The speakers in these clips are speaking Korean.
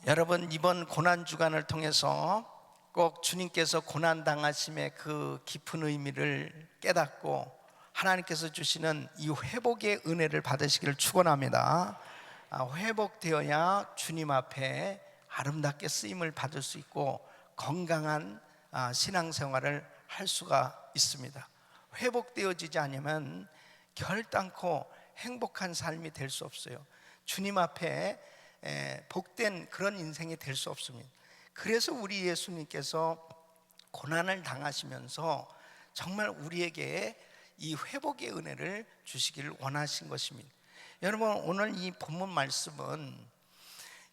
여러분, 이번 고난 주간을 통해서 꼭 주님께서 고난 당하심의 그 깊은 의미를 깨닫고 하나님께서 주시는 이 회복의 은혜를 받으시기를 축원합니다. 회복되어야 주님 앞에 아름답게 쓰임을 받을 수 있고 건강한 신앙생활을 할 수가 있습니다. 회복되어지지 않으면 결단코 행복한 삶이 될 수 없어요. 주님 앞에 복된 그런 인생이 될 수 없습니다. 그래서 우리 예수님께서 고난을 당하시면서 정말 우리에게 이 회복의 은혜를 주시기를 원하신 것입니다. 여러분, 오늘 이 본문 말씀은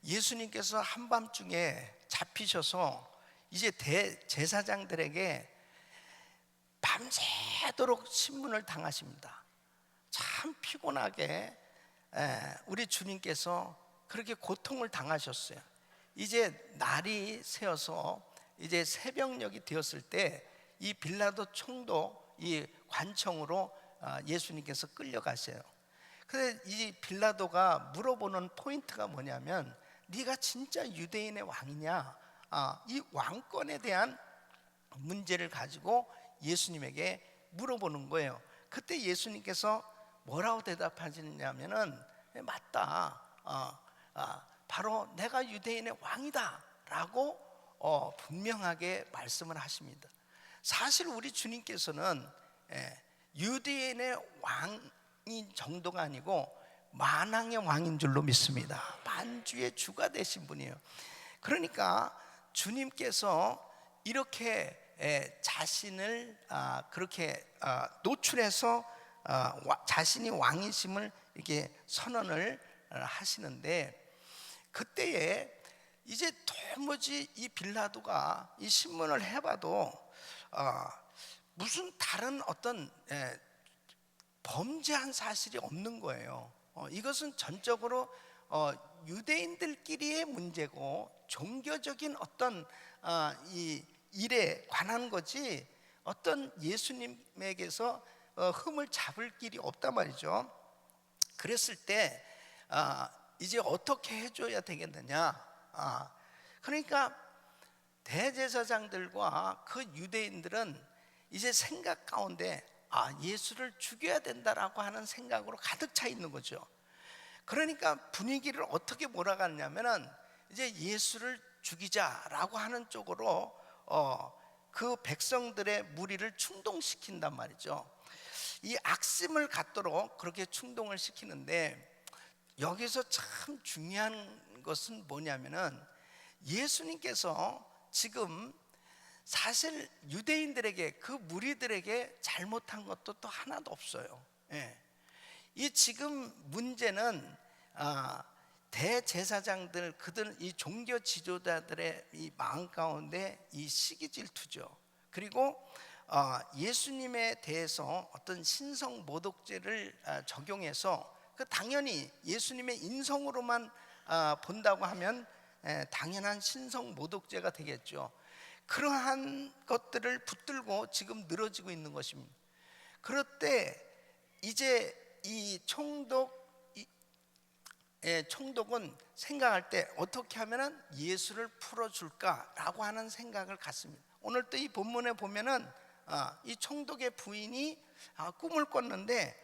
예수님께서 한밤중에 잡히셔서 이제 대제사장들에게 밤새도록 신문을 당하십니다. 참 피곤하게 우리 주님께서 그렇게 고통을 당하셨어요. 이제 날이 새어서 이제 새벽녘이 되었을 때 이 빌라도 총독 이 관청으로 예수님께서 끌려가세요. 근데 이 빌라도가 물어보는 포인트가 뭐냐면, 네가 진짜 유대인의 왕이냐? 이 왕권에 대한 문제를 가지고 예수님에게 물어보는 거예요. 그때 예수님께서 뭐라고 대답하시냐면은, 맞다, 바로 내가 유대인의 왕이다 라고 분명하게 말씀을 하십니다. 사실 우리 주님께서는 유대인의 왕인 정도가 아니고 만왕의 왕인 줄로 믿습니다. 만주의 주가 되신 분이에요. 그러니까 주님께서 이렇게 자신을 그렇게 노출해서 자신이 왕이심을 이렇게 선언을 하시는데, 그때에 이제 도무지 이 빌라도가 이 신문을 해봐도 무슨 다른 어떤 범죄한 사실이 없는 거예요. 이것은 전적으로 유대인들끼리의 문제고 종교적인 어떤 이 일에 관한 거지 어떤 예수님에게서 흠을 잡을 길이 없단 말이죠. 그랬을 때 이제 어떻게 해줘야 되겠느냐? 그러니까 대제사장들과 그 유대인들은 이제 생각 가운데 예수를 죽여야 된다라고 하는 생각으로 가득 차 있는 거죠. 그러니까 분위기를 어떻게 몰아갔냐면은 이제 예수를 죽이자라고 하는 쪽으로 그 백성들의 무리를 충동시킨단 말이죠. 이 악심을 갖도록 그렇게 충동을 시키는데, 여기서 참 중요한 것은 뭐냐면은 예수님께서 지금 사실 유대인들에게, 그 무리들에게 잘못한 것도 또 하나도 없어요. 이 지금 문제는 대제사장들, 그들 이 종교 지도자들의 이 마음 가운데 이 시기 질투죠. 그리고 예수님에 대해서 어떤 신성 모독죄를 적용해서 당연히 예수님의 인성으로만 본다고 하면 당연한 신성 모독죄가 되겠죠. 그러한 것들을 붙들고 지금 늘어지고 있는 것입니다. 그럴 때 이제 이 총독은 생각할 때 어떻게 하면 예수를 풀어줄까라고 하는 생각을 갖습니다. 오늘 또 이 본문에 보면은 이 총독의 부인이 꿈을 꿨는데,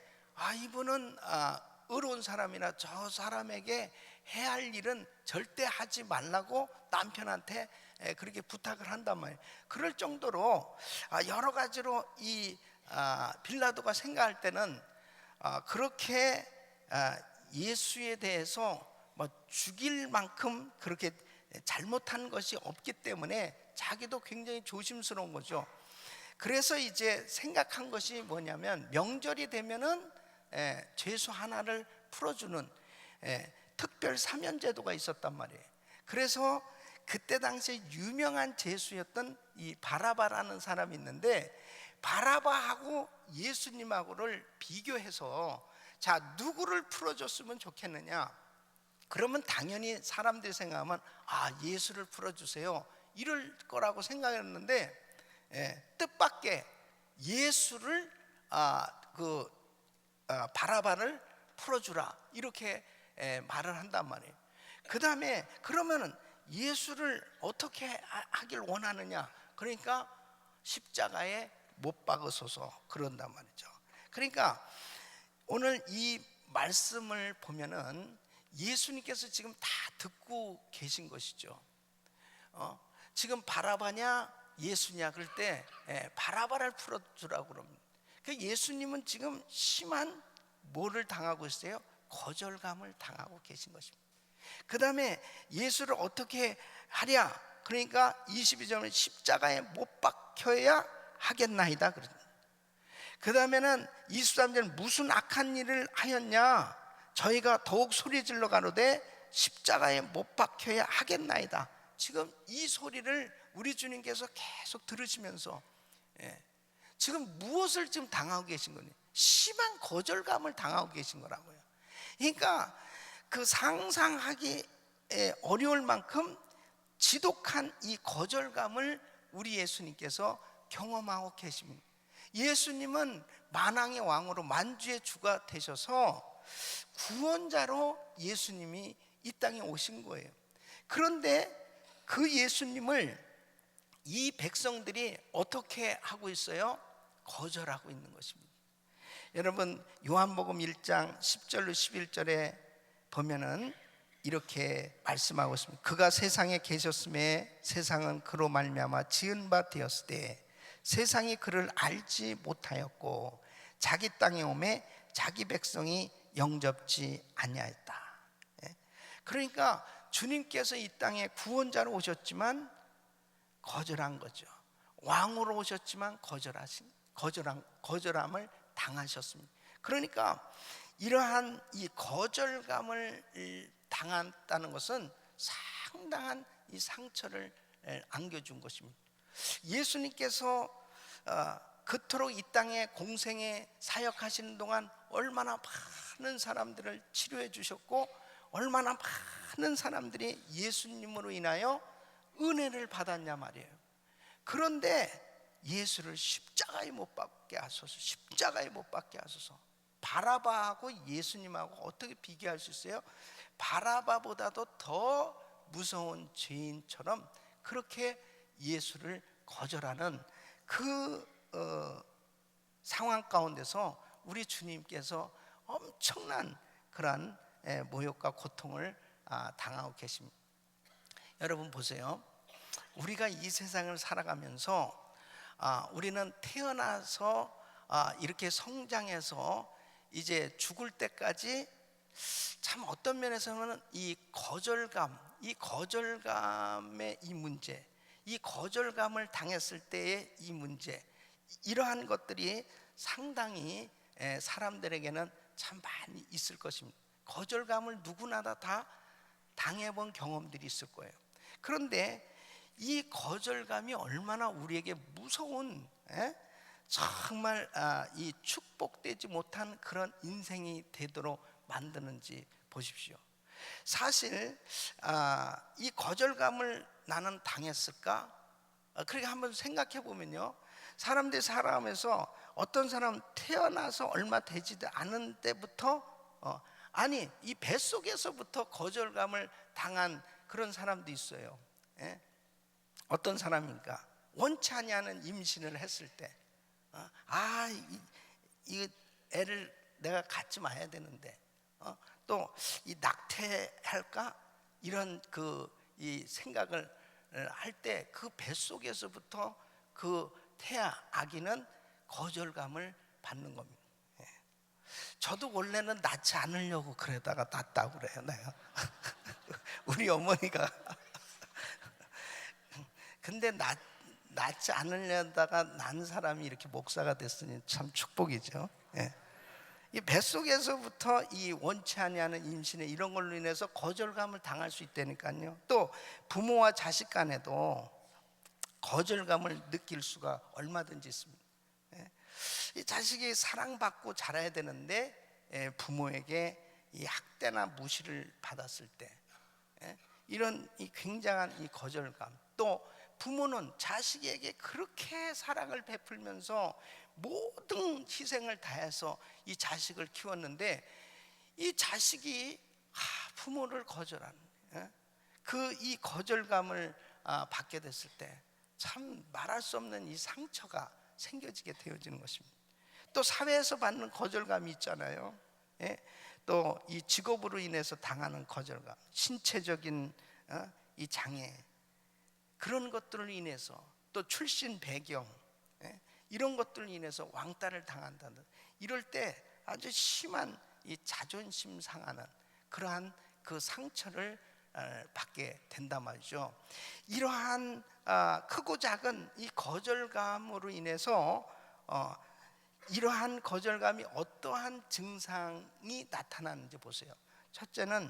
이분은 의로운 사람이라 저 사람에게 해야 할 일은 절대 하지 말라고 남편한테 그렇게 부탁을 한단 말이에요. 그럴 정도로 여러 가지로 이 빌라도가 생각할 때는 그렇게 예수에 대해서 뭐 죽일 만큼 그렇게 잘못한 것이 없기 때문에 자기도 굉장히 조심스러운 거죠. 그래서 이제 생각한 것이 뭐냐면, 명절이 되면은 죄수 하나를 풀어주는 특별 사면제도가 있었단 말이에요. 그래서 그때 당시에 유명한 죄수였던 이 바라바라는 사람이 있는데, 바라바하고 예수님하고를 비교해서 자, 누구를 풀어줬으면 좋겠느냐? 그러면 당연히 사람들이 생각하면 예수를 풀어주세요 이럴 거라고 생각했는데, 뜻밖의 예수를 바라바를 풀어주라 이렇게 말을 한단 말이에요. 그 다음에 그러면은 예수를 어떻게 하길 원하느냐? 그러니까 십자가에 못 박으소서 그런단 말이죠. 그러니까 오늘 이 말씀을 보면은 예수님께서 지금 다 듣고 계신 것이죠. 지금 바라바냐 예수냐 그럴 때 바라바를 풀어주라고 그럽니다. 예수님은 지금 심한 뭐를 당하고 있어요? 거절감을 당하고 계신 것입니다. 그 다음에 예수를 어떻게 하랴? 그러니까 22절에 십자가에 못 박혀야 하겠나이다 그러죠. 그 다음에는 23절 무슨 악한 일을 하였냐? 저희가 더욱 소리질러 가로되 십자가에 못 박혀야 하겠나이다. 지금 이 소리를 우리 주님께서 계속 들으시면서 지금 무엇을 지금 당하고 계신 거냐? 심한 거절감을 당하고 계신 거라고요. 그러니까 그 상상하기 어려울 만큼 지독한 이 거절감을 우리 예수님께서 경험하고 계십니다. 예수님은 만왕의 왕으로 만주의 주가 되셔서 구원자로 예수님이 이 땅에 오신 거예요. 그런데 그 예수님을 이 백성들이 어떻게 하고 있어요? 거절하고 있는 것입니다. 여러분 요한복음 1장 10절로 11절에 보면은 이렇게 말씀하고 있습니다. 그가 세상에 계셨음에 세상은 그로 말미암아 지은 바 되었으되 세상이 그를 알지 못하였고 자기 땅에 오매 자기 백성이 영접지 아니하였다. 그러니까 주님께서 이 땅에 구원자로 오셨지만 거절한 거죠. 왕으로 오셨지만 거절함을 당하셨습니다. 그러니까 이러한 이 거절감을 당했다는 것은 상당한 이 상처를 안겨준 것입니다. 예수님께서 그토록 이 땅에 공생에 사역하시는 동안 얼마나 많은 사람들을 치료해 주셨고 얼마나 많은 사람들이 예수님으로 인하여 은혜를 받았냐 말이에요. 그런데 예수를 십자가에 못 박게 하소서, 십자가에 못 박게 하소서. 바라바하고 예수님하고 어떻게 비교할 수 있어요? 바라바보다도 더 무서운 죄인처럼 그렇게 예수를 거절하는 그 상황 가운데서 우리 주님께서 엄청난 그러한 모욕과 고통을 당하고 계십니다. 여러분 보세요. 우리가 이 세상을 살아가면서 우리는 태어나서 이렇게 성장해서 이제 죽을 때까지 참 어떤 면에서는 이 거절감의 이 문제, 이 거절감을 당했을 때의 이 문제, 이러한 것들이 상당히 사람들에게는 참 많이 있을 것입니다. 거절감을 누구나 다 당해본 경험들이 있을 거예요. 그런데 이 거절감이 얼마나 우리에게 무서운 정말 이 축복되지 못한 그런 인생이 되도록 만드는지 보십시오. 사실 이 거절감을 나는 당했을까? 그렇게 한번 생각해 보면요, 사람들이 살아가면서 어떤 사람 태어나서 얼마 되지도 않은 때부터 아니 이 뱃속에서부터 거절감을 당한 그런 사람도 있어요. 어떤 사람인가? 원치 아니하는 임신을 했을 때 이 애를 내가 갖지 마야 되는데 또 이 낙태할까? 이런 이 생각을 할 때 그 뱃속에서부터 그 태아 아기는 거절감을 받는 겁니다. 저도 원래는 낳지 않으려고 그러다가 낳았다고 그래요. 내가 우리 어머니가 근데 낳지 않으려다가 난 사람이 이렇게 목사가 됐으니 참 축복이죠. 이 뱃속에서부터 이 원치 아니하는 임신에 이런 걸로 인해서 거절감을 당할 수 있다니까요. 또 부모와 자식 간에도 거절감을 느낄 수가 얼마든지 있습니다. 이 자식이 사랑받고 자라야 되는데 부모에게 이 학대나 무시를 받았을 때 이런 이 굉장한 이 거절감, 또 부모는 자식에게 그렇게 사랑을 베풀면서 모든 희생을 다해서 이 자식을 키웠는데 이 자식이 부모를 거절하는 그 이 거절감을 받게 됐을 때 참 말할 수 없는 이 상처가 생겨지게 되어지는 것입니다. 또 사회에서 받는 거절감이 있잖아요. 예? 또 이 직업으로 인해서 당하는 거절감, 신체적인 이 장애, 그런 것들을 인해서 또 출신 배경, 예? 이런 것들을 인해서 왕따를 당한다는, 이럴 때 아주 심한 이 자존심 상하는 그러한 그 상처를 받게 된단 말이죠. 이러한 크고 작은 이 거절감으로 인해서 이러한 거절감이 어떠한 증상이 나타나는지 보세요. 첫째는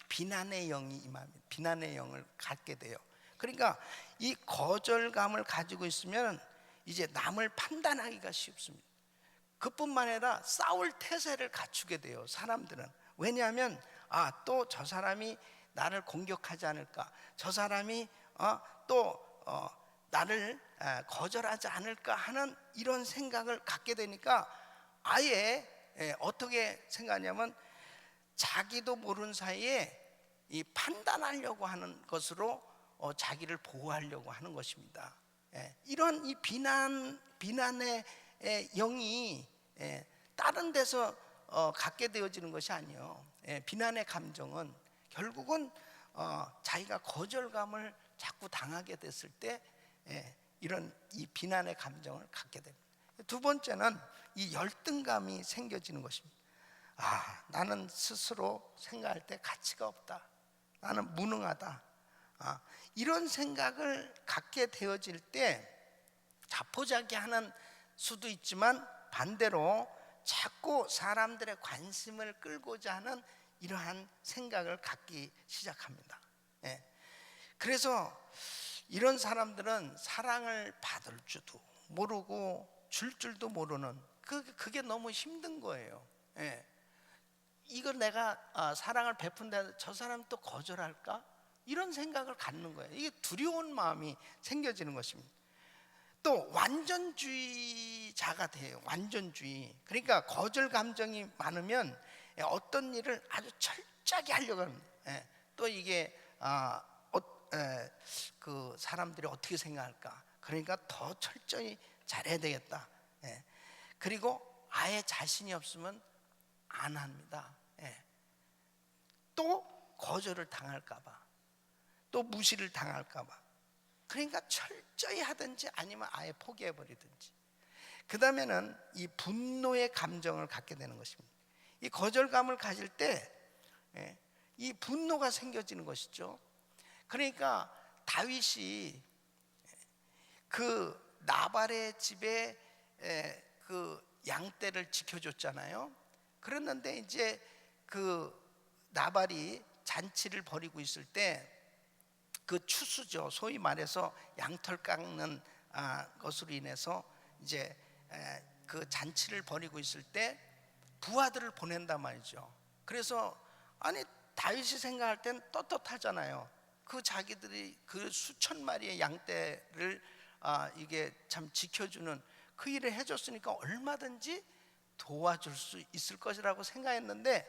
비난의 영이 임합니다. 비난의 영을 갖게 돼요. 그러니까 이 거절감을 가지고 있으면 이제 남을 판단하기가 쉽습니다. 그뿐만 아니라 싸울 태세를 갖추게 돼요, 사람들은. 왜냐하면 또 저 사람이 나를 공격하지 않을까, 저 사람이 또 나를 거절하지 않을까 하는 이런 생각을 갖게 되니까 아예 어떻게 생각하냐면 자기도 모르는 사이에 이 판단하려고 하는 것으로 자기를 보호하려고 하는 것입니다. 이런 이 비난의 영이 다른 데서 갖게 되어지는 것이 아니에요. 비난의 감정은 결국은 자기가 거절감을 자꾸 당하게 됐을 때 이런 이 비난의 감정을 갖게 됩니다. 두 번째는 이 열등감이 생겨지는 것입니다. 나는 스스로 생각할 때 가치가 없다, 나는 무능하다, 이런 생각을 갖게 되어질 때 자포자기하는 수도 있지만 반대로 자꾸 사람들의 관심을 끌고자 하는 이러한 생각을 갖기 시작합니다. 그래서 이런 사람들은 사랑을 받을 줄도 모르고 줄 줄도 모르는 그게 너무 힘든 거예요. 이거 내가 사랑을 베푼다 저 사람 또 거절할까? 이런 생각을 갖는 거예요. 이게 두려운 마음이 생겨지는 것입니다. 또 완전주의자가 돼요. 완전주의. 그러니까 거절 감정이 많으면 어떤 일을 아주 철저하게 하려고 합니다. 또 이게 그 사람들이 어떻게 생각할까? 그러니까 더 철저히 잘해야 되겠다. 그리고 아예 자신이 없으면 안 합니다. 또 거절을 당할까봐, 또 무시를 당할까봐. 그러니까 철저히 하든지 아니면 아예 포기해버리든지. 그 다음에는 이 분노의 감정을 갖게 되는 것입니다. 이 거절감을 가질 때 이 분노가 생겨지는 것이죠. 그러니까 다윗이 그 나발의 집에 그 양떼를 지켜줬잖아요. 그랬는데 이제 그 나발이 잔치를 벌이고 있을 때 그 추수죠, 소위 말해서 양털 깎는 것으로 인해서 이제 그 잔치를 벌이고 있을 때 부하들을 보낸단 말이죠. 그래서 다윗이 생각할 땐 떳떳하잖아요. 그 자기들이 그 수천 마리의 양떼를 이게 참 지켜주는 그 일을 해줬으니까 얼마든지 도와줄 수 있을 것이라고 생각했는데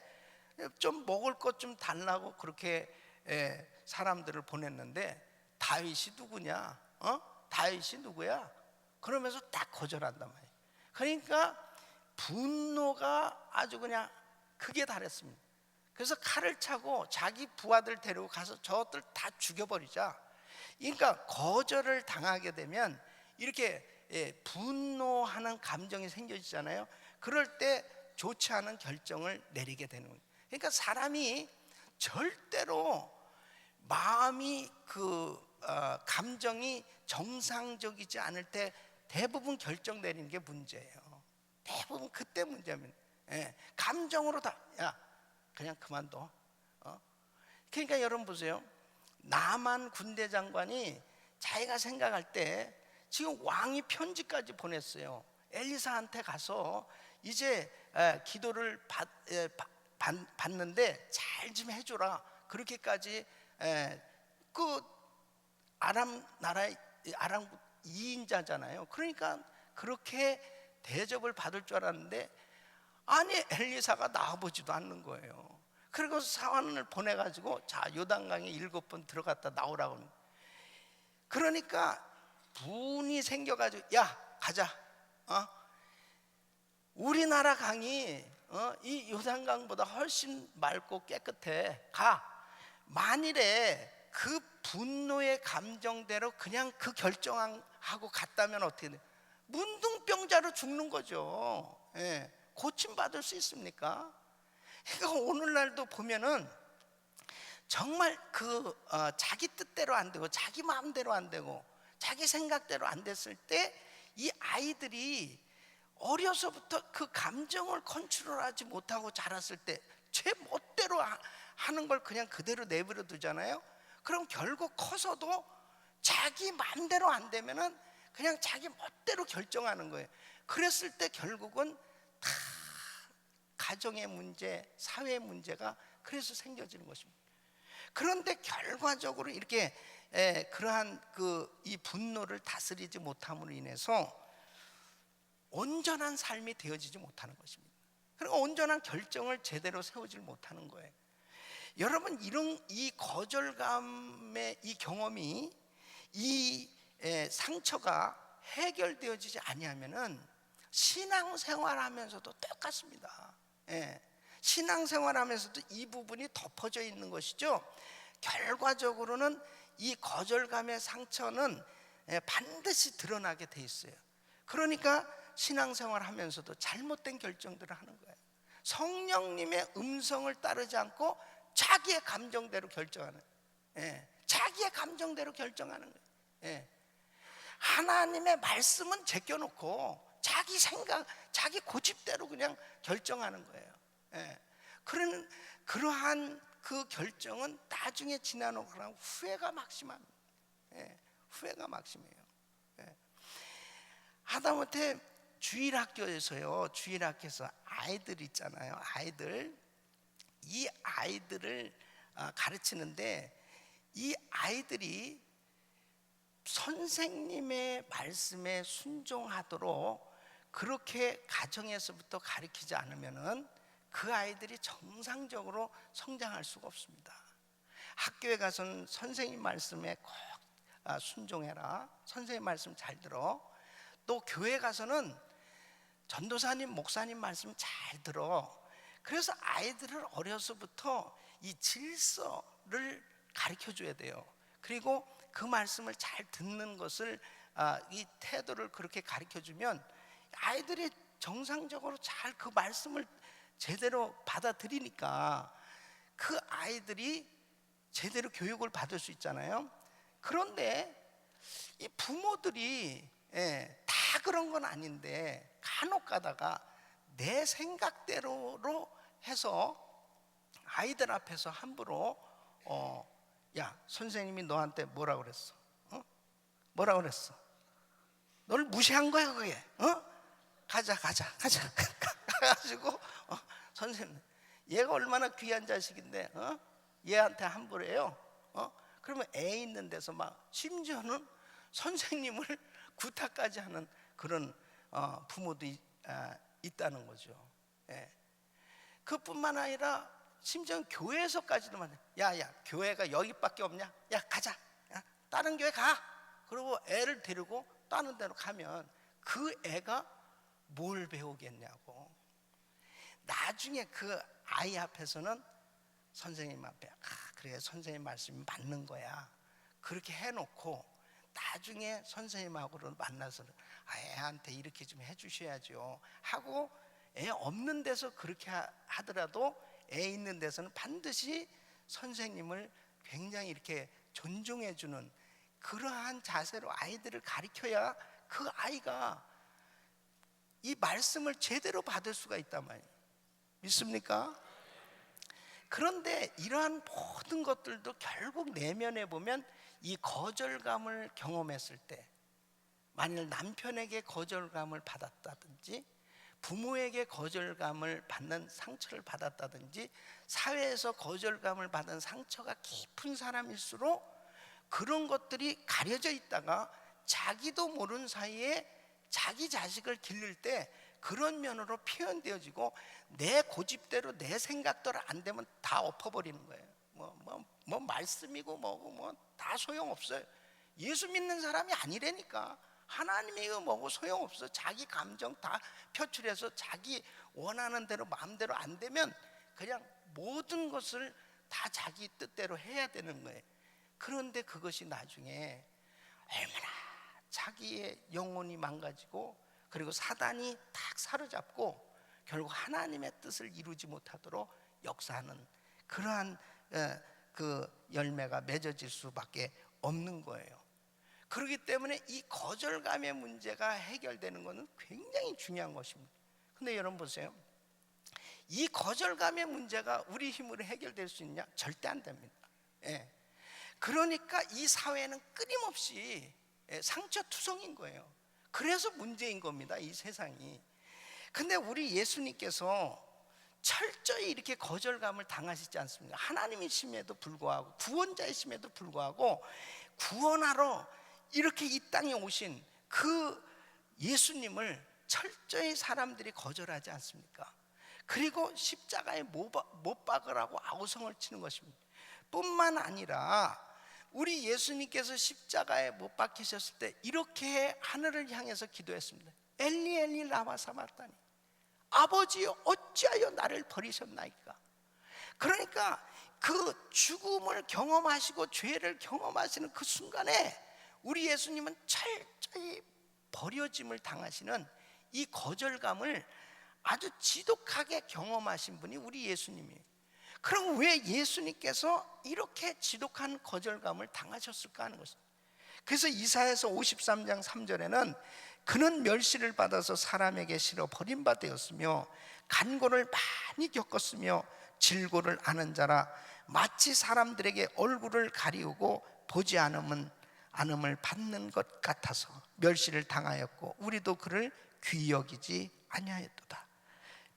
좀 먹을 것 좀 달라고 그렇게 사람들을 보냈는데 다윗이 누구냐? 다윗이 누구야? 그러면서 딱 거절한단 말이에요. 그러니까 분노가 아주 그냥 극에 달했습니다. 그래서 칼을 차고 자기 부하들 데리고 가서 저것들 다 죽여버리자. 그러니까 거절을 당하게 되면 이렇게 분노하는 감정이 생겨지잖아요. 그럴 때 좋지 않은 결정을 내리게 되는 거예요. 그러니까 사람이 절대로 마음이 감정이 정상적이지 않을 때 대부분 결정 내리는 게 문제예요. 대부분 그때 문제입니다. 감정으로 그냥 그만둬. 그러니까 여러분 보세요. 나만 군대 장관이 자기가 생각할 때 지금 왕이 편지까지 보냈어요. 엘리사한테 가서 이제 기도를 받는데 잘 좀 해줘라. 그렇게까지 그 아람 나라의 아람 2인자잖아요. 그러니까 그렇게 대접을 받을 줄 알았는데 엘리사가 나와보지도 않는 거예요. 그리고 사환을 보내가지고 자 요단강에 7번 들어갔다 나오라고. 그러니까 분이 생겨가지고 야 가자. 우리나라 강이 이 요단강보다 훨씬 맑고 깨끗해. 가. 만일에 그 분노의 감정대로 그냥 그 결정하고 갔다면 어떻게 돼? 문둥병자로 죽는 거죠. 예. 고침받을 수 있습니까? 그러니까 오늘날도 보면은 정말 자기 뜻대로 안 되고 자기 마음대로 안 되고 자기 생각대로 안 됐을 때 이 아이들이 어려서부터 그 감정을 컨트롤하지 못하고 자랐을 때 제 멋대로 하는 걸 그냥 그대로 내버려 두잖아요. 그럼 결국 커서도 자기 마음대로 안 되면은 그냥 자기 멋대로 결정하는 거예요. 그랬을 때 결국은 다 가정의 문제, 사회의 문제가 그래서 생겨지는 것입니다. 그런데 결과적으로 이렇게 그러한 이 분노를 다스리지 못함으로 인해서 온전한 삶이 되어지지 못하는 것입니다. 그리고 온전한 결정을 제대로 세우지 못하는 거예요. 여러분 이 거절감의 이 경험이 이 상처가 해결되어지지 아니하면은 신앙생활하면서도 똑같습니다. 신앙생활하면서도 이 부분이 덮어져 있는 것이죠. 결과적으로는 이 거절감의 상처는 반드시 드러나게 돼 있어요. 그러니까 신앙생활하면서도 잘못된 결정들을 하는 거예요. 성령님의 음성을 따르지 않고 자기의 감정대로 결정하는, 자기의 감정대로 결정하는 거예요. 하나님의 말씀은 제껴놓고 자기 생각, 자기 고집대로 그냥 결정하는 거예요. 그러한 그 결정은 나중에 지나놓고 나면 후회가 막심합니다. 후회가 막심해요. 하다못해 주일학교에서요, 주일학교에서 아이들 있잖아요. 이 아이들을 가르치는데 이 아이들이 선생님의 말씀에 순종하도록 그렇게 가정에서부터 가르치지 않으면은 그 아이들이 정상적으로 성장할 수가 없습니다. 학교에 가서는 선생님 말씀에 꼭 순종해라. 선생님 말씀 잘 들어. 또 교회 가서는 전도사님, 목사님 말씀 잘 들어. 그래서 아이들을 어려서부터 이 질서를 가르쳐 줘야 돼요. 그리고 그 말씀을 잘 듣는 것을 이 태도를 그렇게 가르쳐 주면 아이들이 정상적으로 잘 그 말씀을 제대로 받아들이니까 그 아이들이 제대로 교육을 받을 수 있잖아요. 그런데 이 부모들이 다 그런 건 아닌데 간혹 가다가 내 생각대로 해서 아이들 앞에서 함부로 야 선생님이 너한테 뭐라 그랬어? 뭐라 그랬어? 너를 무시한 거야 그게? 가자 가가지고 선생님 얘가 얼마나 귀한 자식인데 얘한테 함부로 해요? 그러면 애 있는 데서 막 심지어는 선생님을 구타까지 하는 그런 부모도 있다는 거죠. 그뿐만 아니라 심지어 교회에서까지도 말해. 야야 교회가 여기밖에 없냐? 야 가자. 야, 다른 교회 가. 그리고 애를 데리고 다른 데로 가면 그 애가 뭘 배우겠냐고. 나중에 그 아이 앞에서는 선생님 앞에 그래 선생님 말씀이 맞는 거야. 그렇게 해놓고 나중에 선생님하고는 만나서는 애한테 이렇게 좀 해주셔야죠 하고 애 없는 데서 그렇게 하더라도 애 있는 데서는 반드시 선생님을 굉장히 이렇게 존중해주는 그러한 자세로 아이들을 가르쳐야 그 아이가 이 말씀을 제대로 받을 수가 있단 말이에요. 믿습니까? 그런데 이러한 모든 것들도 결국 내면에 보면 이 거절감을 경험했을 때, 만일 남편에게 거절감을 받았다든지 부모에게 거절감을 받는 상처를 받았다든지 사회에서 거절감을 받은 상처가 깊은 사람일수록 그런 것들이 가려져 있다가 자기도 모르는 사이에 자기 자식을 기를 때 그런 면으로 표현되어지고 내 고집대로 내 생각대로 안 되면 다 엎어버리는 거예요. 뭐 말씀이고 뭐고 다 소용없어요. 예수 믿는 사람이 아니라니까. 하나님이고 뭐고 소용없어. 자기 감정 다 표출해서 자기 원하는 대로 마음대로 안 되면 그냥 모든 것을 다 자기 뜻대로 해야 되는 거예요. 그런데 그것이 나중에 얼마나 자기의 영혼이 망가지고 그리고 사단이 탁 사로잡고 결국 하나님의 뜻을 이루지 못하도록 역사하는 그러한 그 열매가 맺어질 수밖에 없는 거예요. 그렇기 때문에 이 거절감의 문제가 해결되는 것은 굉장히 중요한 것입니다. 근데 여러분 보세요. 이 거절감의 문제가 우리 힘으로 해결될 수 있냐? 절대 안 됩니다. 그러니까 이 사회는 끊임없이 상처투성인 거예요. 그래서 문제인 겁니다, 이 세상이. 근데 우리 예수님께서 철저히 이렇게 거절감을 당하시지 않습니까? 하나님이심에도 불구하고 구원자이심에도 불구하고 구원하러 이렇게 이 땅에 오신 그 예수님을 철저히 사람들이 거절하지 않습니까? 그리고 십자가에 못 박으라고 아우성을 치는 것입니다. 뿐만 아니라 우리 예수님께서 십자가에 못 박히셨을 때 이렇게 하늘을 향해서 기도했습니다. 엘리 엘리 라마 사마타니, 아버지여 어찌하여 나를 버리셨나이까. 그러니까 그 죽음을 경험하시고 죄를 경험하시는 그 순간에 우리 예수님은 철저히 버려짐을 당하시는 이 거절감을 아주 지독하게 경험하신 분이 우리 예수님이에요. 그럼 왜 예수님께서 이렇게 지독한 거절감을 당하셨을까 하는 것입니다. 그래서 이사야서 53장 3절에는 그는 멸시를 받아서 사람에게 실어 버림받았으며 간고를 많이 겪었으며 질고를 아는 자라 마치 사람들에게 얼굴을 가리우고 보지 않음을 받는 것 같아서 멸시를 당하였고 우리도 그를 귀히 여기지 아니하였도다.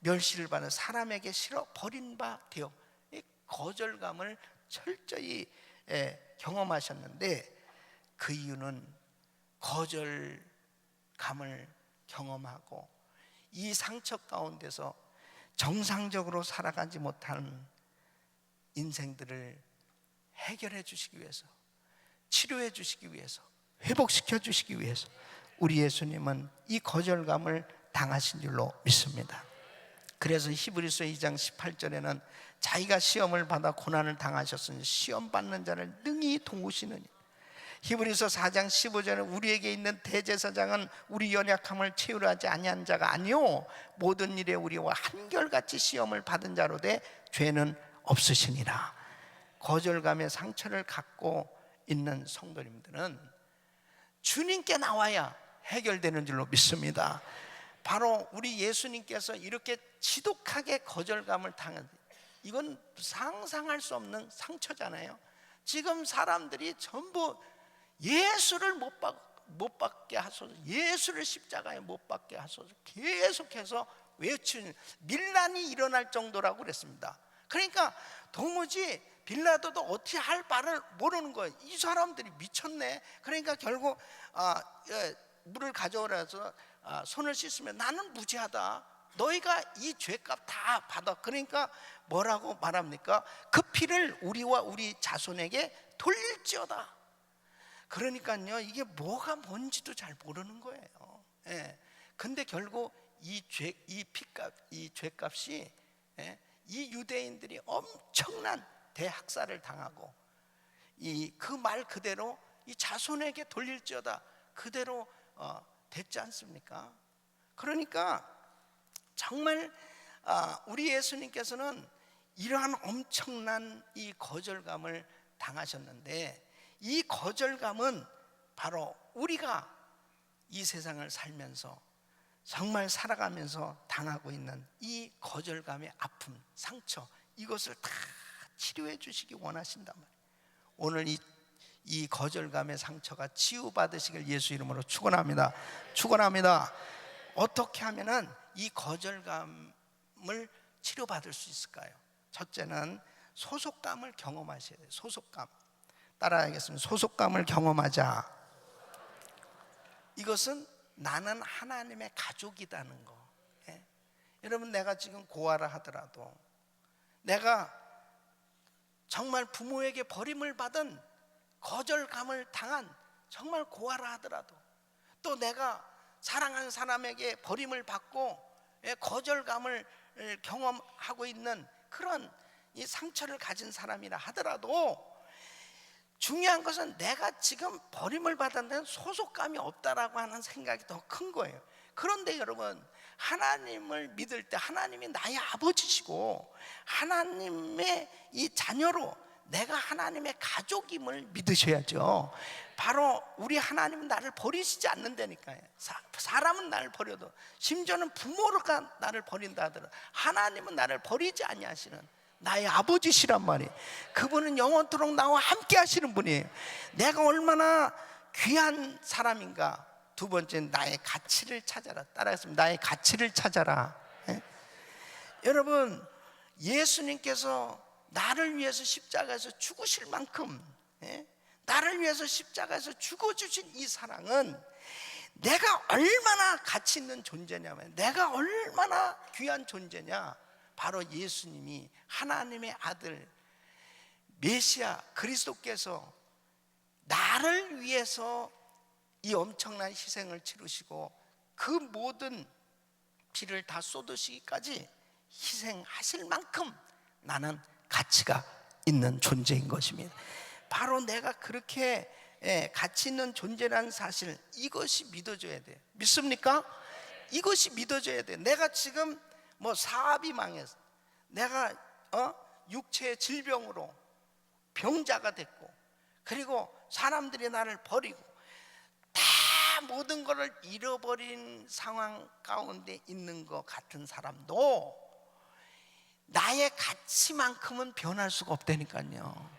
멸시를 받아 사람에게 실어 버린 바 되어 이 거절감을 철저히 경험하셨는데 그 이유는 거절감을 경험하고 이 상처 가운데서 정상적으로 살아가지 못하는 인생들을 해결해 주시기 위해서, 치료해 주시기 위해서, 회복시켜 주시기 위해서 우리 예수님은 이 거절감을 당하신 줄로 믿습니다. 그래서 히브리서 2장 18절에는 자기가 시험을 받아 고난을 당하셨으니 시험 받는 자를 능히 도우시느니, 히브리서 4장 15절에는 우리에게 있는 대제사장은 우리 연약함을 채우려 하지 아니한 자가 아니요 모든 일에 우리와 한결같이 시험을 받은 자로 돼 죄는 없으시니라. 거절감의 상처를 갖고 있는 성도님들은 주님께 나와야 해결되는 줄로 믿습니다. 바로 우리 예수님께서 이렇게 지독하게 거절감을 당한, 이건 상상할 수 없는 상처잖아요. 지금 사람들이 전부 예수를 못 받게 하소서, 예수를 십자가에 못 박게 하소서 계속해서 외치는 밀란이 일어날 정도라고 그랬습니다. 그러니까 도무지 빌라도도 어떻게 할 바를 모르는 거예요. 이 사람들이 미쳤네. 그러니까 결국 물을 가져오라 해서 손을 씻으면 나는 무죄하다, 너희가 이 죄값 다 받아. 그러니까 뭐라고 말합니까? 그 피를 우리와 우리 자손에게 돌릴지어다. 그러니까요, 이게 뭐가 뭔지도 잘 모르는 거예요. 근데 결국 이 죄값이 이 유대인들이 엄청난 대학살을 당하고 그 말 그대로 이 자손에게 돌릴지어다 그대로 됐지 않습니까? 그러니까 정말 우리 예수님께서는 이러한 엄청난 이 거절감을 당하셨는데, 이 거절감은 바로 우리가 이 세상을 살면서 정말 살아가면서 당하고 있는 이 거절감의 아픔, 상처, 이것을 다 치료해 주시기 원하신단 말이에요. 오늘 이 거절감의 상처가 치유받으시길 예수 이름으로 축원합니다. 축원합니다. 어떻게 하면은 이 거절감을 치료받을 수 있을까요? 첫째는 소속감을 경험하셔야 돼요. 소속감. 따라하겠습니다. 소속감을 경험하자. 이것은 나는 하나님의 가족이라는 거. 여러분, 내가 지금 고아라 하더라도, 내가 정말 부모에게 버림을 받은, 거절감을 당한 정말 고아라 하더라도, 또 내가 사랑하는 사람에게 버림을 받고 거절감을 경험하고 있는 그런 이 상처를 가진 사람이라 하더라도, 중요한 것은 내가 지금 버림을 받았는데 소속감이 없다라고 하는 생각이 더 큰 거예요. 그런데 여러분, 하나님을 믿을 때 하나님이 나의 아버지시고 하나님의 이 자녀로 내가 하나님의 가족임을 믿으셔야죠. 바로 우리 하나님은 나를 버리시지 않는다니까요. 사람은 나를 버려도, 심지어는 부모가 나를 버린다 하더라도 하나님은 나를 버리지 아니하시는 나의 아버지시란 말이에요. 그분은 영원토록 나와 함께 하시는 분이에요. 내가 얼마나 귀한 사람인가. 두 번째는 나의 가치를 찾아라. 따라하겠습니다. 나의 가치를 찾아라. 여러분, 예수님께서 나를 위해서 십자가에서 죽으실 만큼, 나를 위해서 십자가에서 죽어주신 이 사랑은 내가 얼마나 가치 있는 존재냐면, 내가 얼마나 귀한 존재냐. 바로 예수님이, 하나님의 아들 메시아 그리스도께서 나를 위해서 이 엄청난 희생을 치르시고 그 모든 피를 다 쏟으시기까지 희생하실 만큼 나는 가치가 있는 존재인 것입니다. 바로 내가 그렇게 가치 있는 존재라는 사실, 이것이 믿어져야 돼요. 믿습니까? 이것이 믿어져야 돼요. 내가 지금 뭐 사업이 망해서, 내가 육체의 질병으로 병자가 됐고, 그리고 사람들이 나를 버리고 다 모든 것을 잃어버린 상황 가운데 있는 것 같은 사람도 나의 가치만큼은 변할 수가 없다니까요.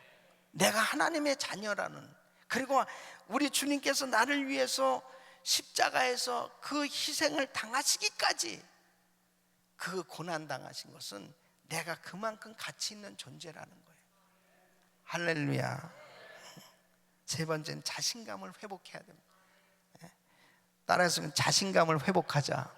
내가 하나님의 자녀라는, 그리고 우리 주님께서 나를 위해서 십자가에서 그 희생을 당하시기까지 그 고난 당하신 것은 내가 그만큼 가치 있는 존재라는 거예요. 할렐루야. 세 번째는 자신감을 회복해야 됩니다. 따라서 자신감을 회복하자.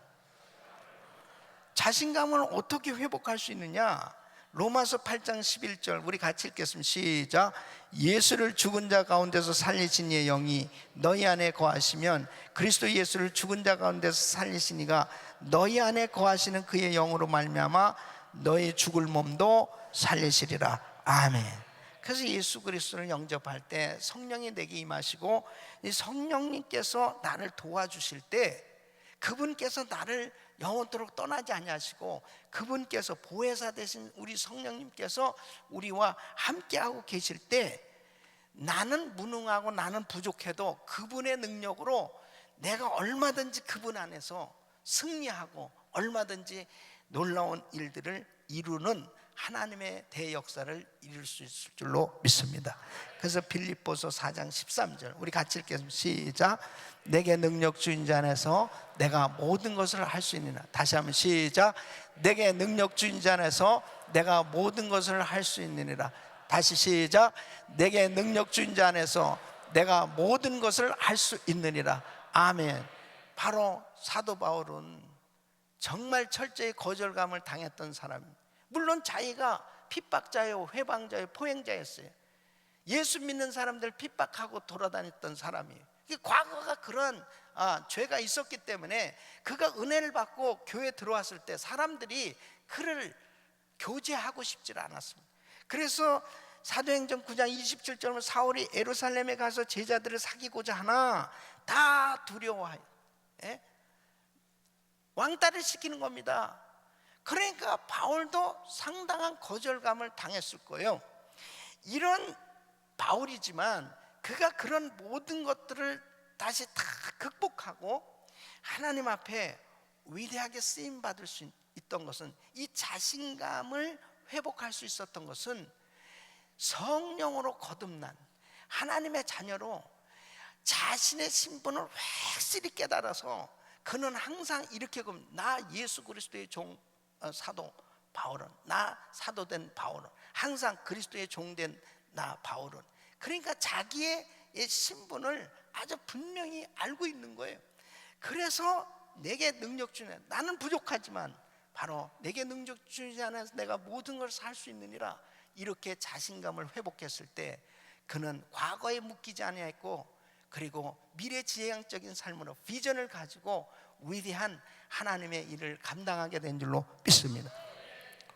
자신감을 어떻게 회복할 수 있느냐? 로마서 8장 11절 우리 같이 읽겠습니다. 시작. 예수를 죽은 자 가운데서 살리신 이의 영이 너희 안에 거하시면 그리스도 예수를 죽은 자 가운데서 살리신 이가 너희 안에 거하시는 그의 영으로 말미암아 너희 죽을 몸도 살리시리라. 아멘. 그래서 예수 그리스도를 영접할 때 성령이 내게 임하시고, 이 성령님께서 나를 도와주실 때 그분께서 나를 영원토록 떠나지 아니하시고, 그분께서 보혜사 되신 우리 성령님께서 우리와 함께하고 계실 때, 나는 무능하고 나는 부족해도 그분의 능력으로 내가 얼마든지 그분 안에서 승리하고 얼마든지 놀라운 일들을 이루는 하나님의 대역사를 이룰 수 있을 줄로 믿습니다. 그래서 빌립보서 4장 13절 우리 같이 읽겠습니다. 시작. 내게 능력 주인 자 안에서 내가 모든 것을 할 수 있느니라. 다시 한번 시작. 내게 능력 주인 자 안에서 내가 모든 것을 할 수 있느니라. 다시 시작. 내게 능력 주인 자 안에서 내가 모든 것을 할 수 있느니라. 아멘. 바로 사도 바울은 정말 철저히 거절감을 당했던 사람입니다. 물론 자기가 핍박자요, 회방자요, 포행자였어요. 예수 믿는 사람들 핍박하고 돌아다녔던 사람이에요. 과거가 그런 죄가 있었기 때문에 그가 은혜를 받고 교회에 들어왔을 때 사람들이 그를 교제하고 싶지 않았습니다. 그래서 사도행전 9장 27절은 사울이 예루살렘에 가서 제자들을 사귀고자 하나 다 두려워하여 왕따를 시키는 겁니다. 그러니까 바울도 상당한 거절감을 당했을 거예요. 이런 바울이지만 그가 그런 모든 것들을 다시 다 극복하고 하나님 앞에 위대하게 쓰임 받을 수 있던 것은, 이 자신감을 회복할 수 있었던 것은 성령으로 거듭난 하나님의 자녀로 자신의 신분을 확실히 깨달아서 그는 항상 이렇게 나 예수 그리스도의 종 사도 바울은, 나 사도된 바울은, 항상 그리스도의 종된 나 바울은, 그러니까 자기의 신분을 아주 분명히 알고 있는 거예요. 그래서 내게 능력 주는, 나는 부족하지만 바로 내게 능력 주지 안에서 내가 모든 것을 할 수 있느니라, 이렇게 자신감을 회복했을 때 그는 과거에 묶이지 아니하였고, 그리고 미래지향적인 삶으로 비전을 가지고 위대한 하나님의 일을 감당하게 된 줄로 믿습니다.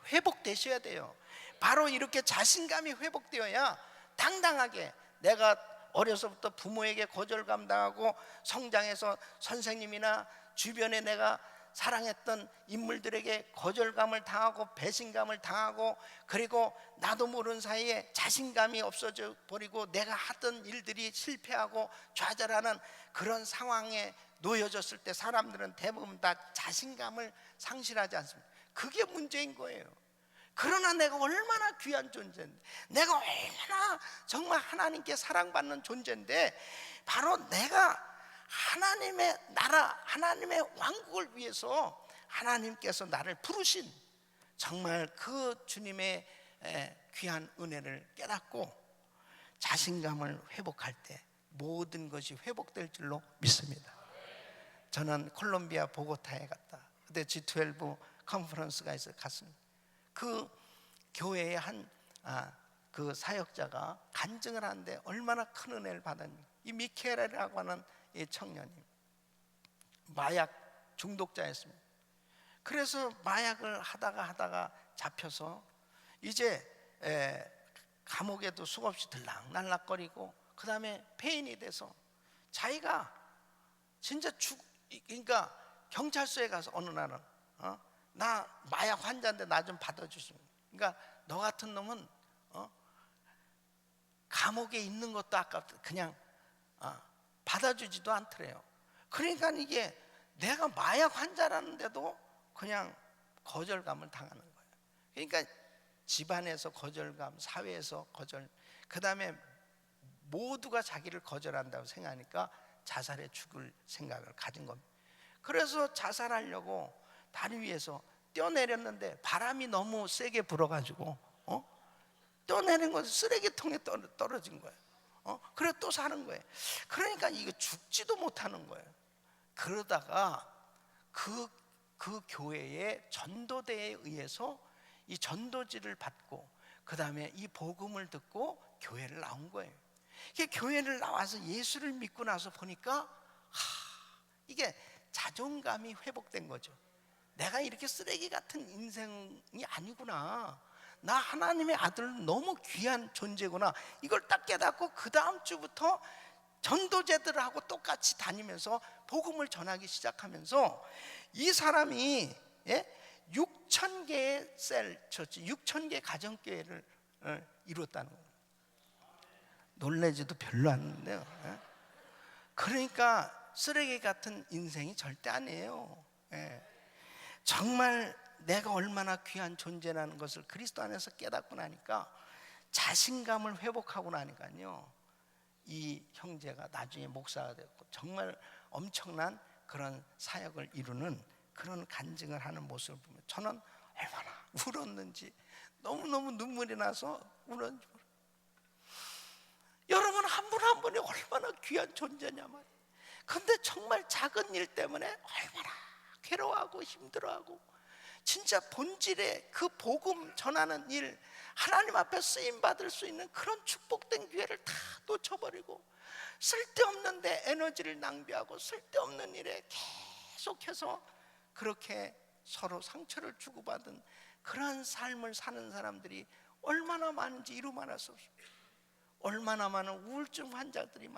회복되셔야 돼요. 바로 이렇게 자신감이 회복되어야 당당하게, 내가 어려서부터 부모에게 거절감 당하고 성장해서 선생님이나 주변에 내가 사랑했던 인물들에게 거절감을 당하고 배신감을 당하고, 그리고 나도 모르는 사이에 자신감이 없어져 버리고 내가 하던 일들이 실패하고 좌절하는 그런 상황에 놓여졌을 때 사람들은 대부분 다 자신감을 상실하지 않습니다. 그게 문제인 거예요. 그러나 내가 얼마나 귀한 존재인데, 내가 얼마나 정말 하나님께 사랑받는 존재인데, 바로 내가 하나님의 나라, 하나님의 왕국을 위해서 하나님께서 나를 부르신 정말 그 주님의 귀한 은혜를 깨닫고 자신감을 회복할 때 모든 것이 회복될 줄로 믿습니다. 저는 콜롬비아 보고타에 갔다. 그때 G12 컨퍼런스가 있어 갔습니다. 그 교회의 그 사역자가 간증을 하는데 얼마나 큰 은혜를 받았는지. 이 미케라라고 하는 이 청년이 마약 중독자였습니다. 그래서 마약을 하다가 잡혀서 이제 감옥에도 수없이 들락날락거리고, 그 다음에 폐인이 돼서 자기가 진짜 그러니까 경찰서에 가서 어느 날은 나 마약 환자인데 나 좀 받아주시면, 그러니까 너 같은 놈은 감옥에 있는 것도 아깝다, 그냥 받아주지도 않더래요. 그러니까 이게 내가 마약 환자라는데도 그냥 거절감을 당하는 거예요. 그러니까 집안에서 거절감, 사회에서 거절, 그 다음에 모두가 자기를 거절한다고 생각하니까 자살해 죽을 생각을 가진 겁니다. 그래서 자살하려고 다리 위에서 뛰어내렸는데 바람이 너무 세게 불어가지고 뛰어내린 건 쓰레기통에 떨어진 거예요. 그래 또 사는 거예요. 그러니까 이거 죽지도 못하는 거예요. 그러다가 그 교회의 전도대에 의해서 이 전도지를 받고, 그 다음에 이 복음을 듣고 교회를 나온 거예요. 이게 교회를 나와서 예수를 믿고 나서 보니까 이게 자존감이 회복된 거죠. 내가 이렇게 쓰레기 같은 인생이 아니구나, 나 하나님의 아들 너무 귀한 존재구나, 이걸 딱 깨닫고 그 다음 주부터 전도제들하고 똑같이 다니면서 복음을 전하기 시작하면서 이 사람이 6,000개의 셀 처치, 6,000개 가정교회를 이뤘다는 거예요. 놀라지도 별로 않는데요. 그러니까 쓰레기 같은 인생이 절대 아니에요. 정말 내가 얼마나 귀한 존재라는 것을 그리스도 안에서 깨닫고 나니까, 자신감을 회복하고 나니까요, 이 형제가 나중에 목사가 됐고 정말 엄청난 그런 사역을 이루는 그런 간증을 하는 모습을 보면 저는 얼마나 울었는지, 너무너무 눈물이 나서 울었는지. 여러분 한 분 한 분이 얼마나 귀한 존재냐 말이에요. 근데 정말 작은 일 때문에 얼마나 괴로워하고 힘들어하고, 진짜 본질의 그 복음 전하는 일, 하나님 앞에 쓰임 받을 수 있는 그런 축복된 기회를 다 놓쳐버리고, 쓸데없는데 에너지를 낭비하고 쓸데없는 일에 계속해서 그렇게 서로 상처를 주고받은 그러한 삶을 사는 사람들이 얼마나 많은지 이루 말할 수 없습니다. 얼마나 많은 우울증 환자들이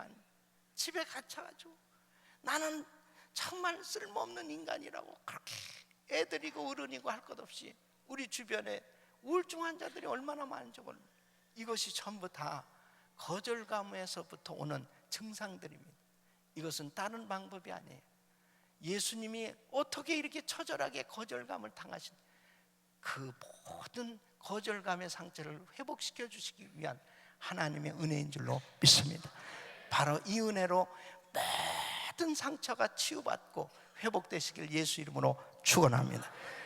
집에 갇혀가지고 나는 정말 쓸모없는 인간이라고 그렇게 애들이고 어른이고 할 것 없이 우리 주변에 우울증 환자들이 얼마나 많은지 모릅니다. 이것이 전부 다 거절감에서부터 오는 증상들입니다. 이것은 다른 방법이 아니에요. 예수님이 어떻게 이렇게 처절하게 거절감을 당하신, 그 모든 거절감의 상처를 회복시켜 주시기 위한 하나님의 은혜인 줄로 믿습니다. 바로 이 은혜로 모든 상처가 치유받고 회복되시길 예수 이름으로 축원합니다.